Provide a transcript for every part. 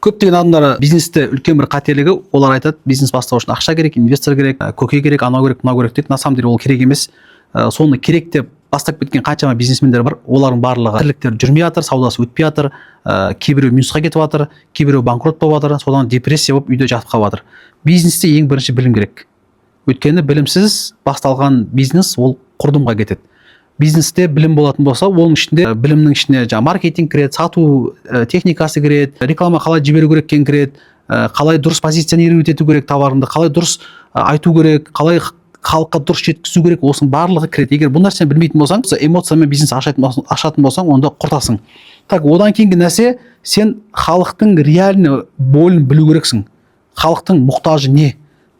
Көптеген адамдар бизнесте үлкен бір қателігі, олар айтады, бизнес бастау үшін ақша керек, инвестор керек, көке керек, анау керек, мынау керек дейді. На самом деле ол керек емес. Соны керек деп бастап кеткен қаншама бизнесмендер бар. Олардың барлығы тірліктері жүрмей жатыр, саудасы өтпей жатыр, кейбіреу минусқа кетіп жатыр, кейбіреу банкрот болып жатыр, содан депрессия болып үйде жатып қалып жатыр. Бизнесте ең бірінші білім керек. Өйткені білімсіз басталған бизнес ол құрдымға кетеді. Бизнесте білім болатын болса, оның ішінде білімнің ішіне маркетинг кіреді, сату техникасы кіреді, реклама қалай жіберу керек екенін кіреді, қалай дұрыс позиционировать ету керек товарыңды, қалай дұрыс айту керек, қалай халыққа дұрыс жеткізу керек, осының барлығы кіреді. Егер бұл нәрсені білмейтін болсаң, эмоциямен бизнес ашатын болсаң, онда құртасың. Так, одан кейінгі нәрсе, сен халықтың реальный болын білу керексің. Халықтың мұқтажы не,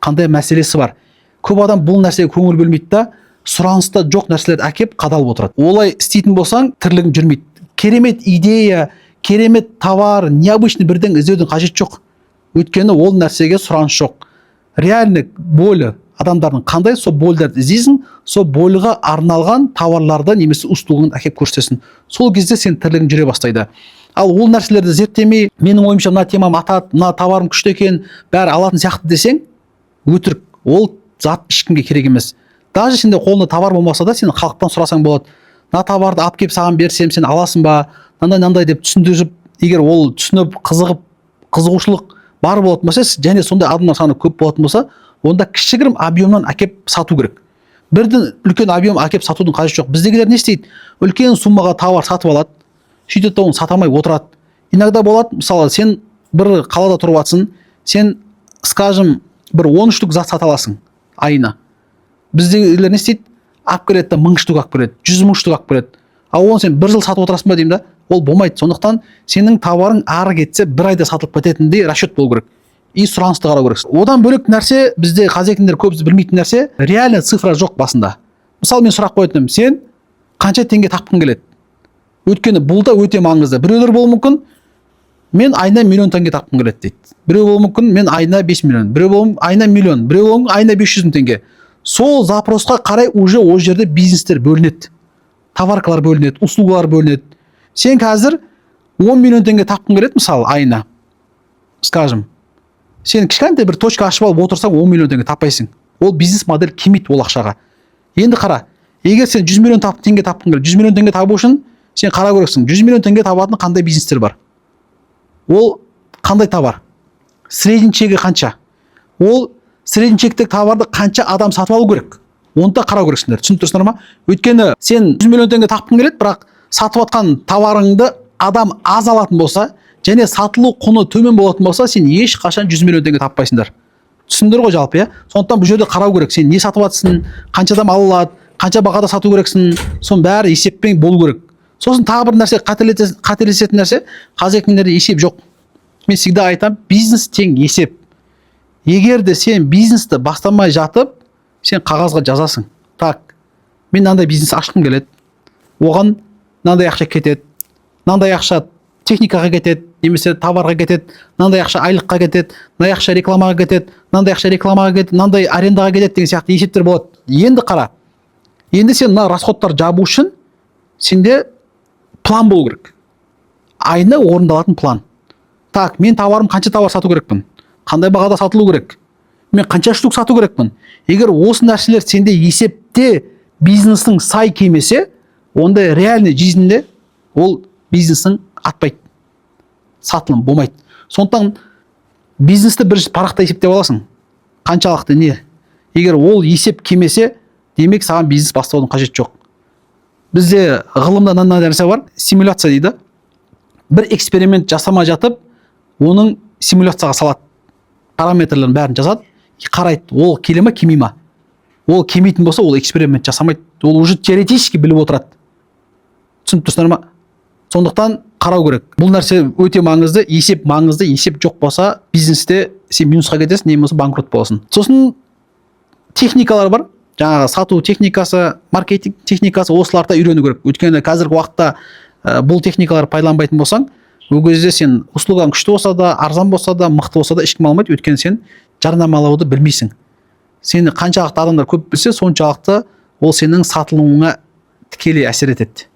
қандай мәселесі бар. Көп адам бұл нәрсеге көңіл бөлмейді да, сұраныста жоқ нәрселерді әкеп қадалып отырады. Олай істейтін болсаң, тірлігің жүрмейді. Керемет идея, керемет товар, необычный бірден іздеудің қажет жоқ. Өйткені ол нәрсеге сұраныс жоқ. Реальный болі адамдардың қандай, сол болдарды іздейсің, сол болыға арналған товарларды немесе услуганы әкеп көрсетесің. Сол кезде сен тірлігің жүре бастайды. Ал ол нәрселерді зерттемей, менің ойымша мына темам атады, мына товарым күшті екен, бәрі алатын сияқты десең, өтірік. Ол зат ешкімге керек емес. Даже сенде қолында товар болмаса да, сен халықтан сұрасаң болады. Мына товарды алып келіп саған берсем, сен аласың ба? Нандай деп түсіндіріп, егер ол түсініп, қызығушылық бар болатын болса, және сондай адамдар саны көп болатын болса, онда кішігірім объемнан әкеп сату керек. Бірден үлкен объем әкеп сатудың қажеті жоқ. Біздегілер не істейді? Үлкен суммаға товар сатып алады, сөйтеді оны сатамай отырады. Иногда болады, мысалы, сен бір қалада тұрып жатсың, сен, скажем, бір 10 штук зат сата аласың айына. Біздегілер не істейді? Алып келеді да 1000 штук алып келеді, 100 000 штук алып келеді. Ал оны сен бір жыл сатып отырасың ба деймін да? Ол болмайды. Сондықтан сенің товарың ары кетсе бір айда сатылып кететіндей расчет болу керек. И сұранысты қарау керексің. Одан бөлек нәрсе, бізде қазақтар көбісі білмейтін нәрсе, реально цифра жоқ басында. Мысалы, мен сұрақ қоятын, сен қанша теңге тапқың келеді? Өйткені бұл да өте маңызды. Біреулер болуы мүмкін, мен айына 1 миллион теңге тапқым келеді дейді. Біреу болуы мүмкін, мен айына 5 миллион, біреу болуы айына 1 миллион, біреу болуы айына 500 000 теңге. Сол запросқа қарай уже ол жерде бизнестер бөлінеді. Товаркалар бөлінеді, услугалар бөлінеді. Сен қазір 10 миллион теңге тапқың келеді, мысалы, айына. Скажем, сен кішкентай бір точка ашып алып отырсаң 10 миллион теңге таппайсың. Ол бизнес модель келмейді ол ақшаға. Енді қара, егер сен 100 миллион теңге тапқың келеді, 100 миллион теңге табу үшін сен қарау керексің. 100 миллион теңге табатын қандай бизнестер бар? Ол қандай товар? Средний чегі қанша? Ол средний чектегі товарды қанша адам сатып алу керек? Оны да қарау керексіңдер. Түсініп тұрсыңдар ма? Өйткені сен 100 миллион теңге тапқың келеді, бірақ сатып атқан товарыңды адам аз алатын болса, және сатылу құны төмен болатын болса, сен ешқашан 100 миллион теңге таппайсыңдар. Түсіндір ғой жалпы, иә? Сондықтан бұл жерде қарау керек. Сен не сатып атсың, қанша адам ала алады, қанша бағада сату керексің, соның бәрі есеппен болу керек. Сосын тағы бір нәрсе, қателесетін нәрсе, қазақтарда есеп жоқ. Мен всегда айтам, бизнес тең есеп. Егер де сен бизнесті бастамай жатып, сен қағазға жазасың. Так, мен мынандай бизнес ашқым келеді. Оған мынандай ақша кетеді. Мынандай ақша техникаға кетеді, немесе товарға кетеді, мынандай ақша айлыққа кетеді, мынандай ақша рекламаға кетеді, мынандай ақша рекламаға кетеді, мынандай арендаға кетеді деген сияқты есептер болады. Енді қара. Енді сен мына расходтар жабу үшін сенде план болу керек. Айына орындалатын план. Так, мен товарым қанша товар сату керекпін? Қандай бағада сатылу керек? Мен қанша штук сату керекпін? Егер осы нәрселер сенде есепте бизнестің сай келмесе, онда реальный жизньде ол бизнестің атпайды. Сатылым болмайды. Сондықтан бизнесті бірінші парақта есептеп аласың. Қаншалықты не? Егер ол есеп келмесе, демек саған бизнес бастаудың қажеті жоқ. Бізде ғылымда мынандай нәрсе бар, симуляция дейді. Бір эксперимент жасамай жатып, оның симуляцияға салады. Параметрлерін бәрін жазады, қарайды, ол келе ме, келмей ме? Ол келмейтін болса, ол эксперимент жасамайды. Ол уже теоретически біліп отырады. Түсініп тұрсыңдар ма? Сондықтан қарау керек. Бұл нәрсе өте маңызды, есеп маңызды, есеп жоқ болса, бизнесте сен минусқа кетесің, не болмаса банкрот боласың. Сосын техникалар бар. Жаңағы сату техникасы, маркетинг техникасы, осыларды үйрену керек. Өйткені қазіргі уақытта бұл техникалар пайдаланбайтын болсаң, ол кезде сен услугаң күшті болса да, арзан болса да, мықты болса да ешкім алмайды. Өйткені сен жарнамалауды білмейсің. Сені қаншалықты адамдар көп білсе, соншалықты ол сенің сатылымыңа тікелей әсер етеді.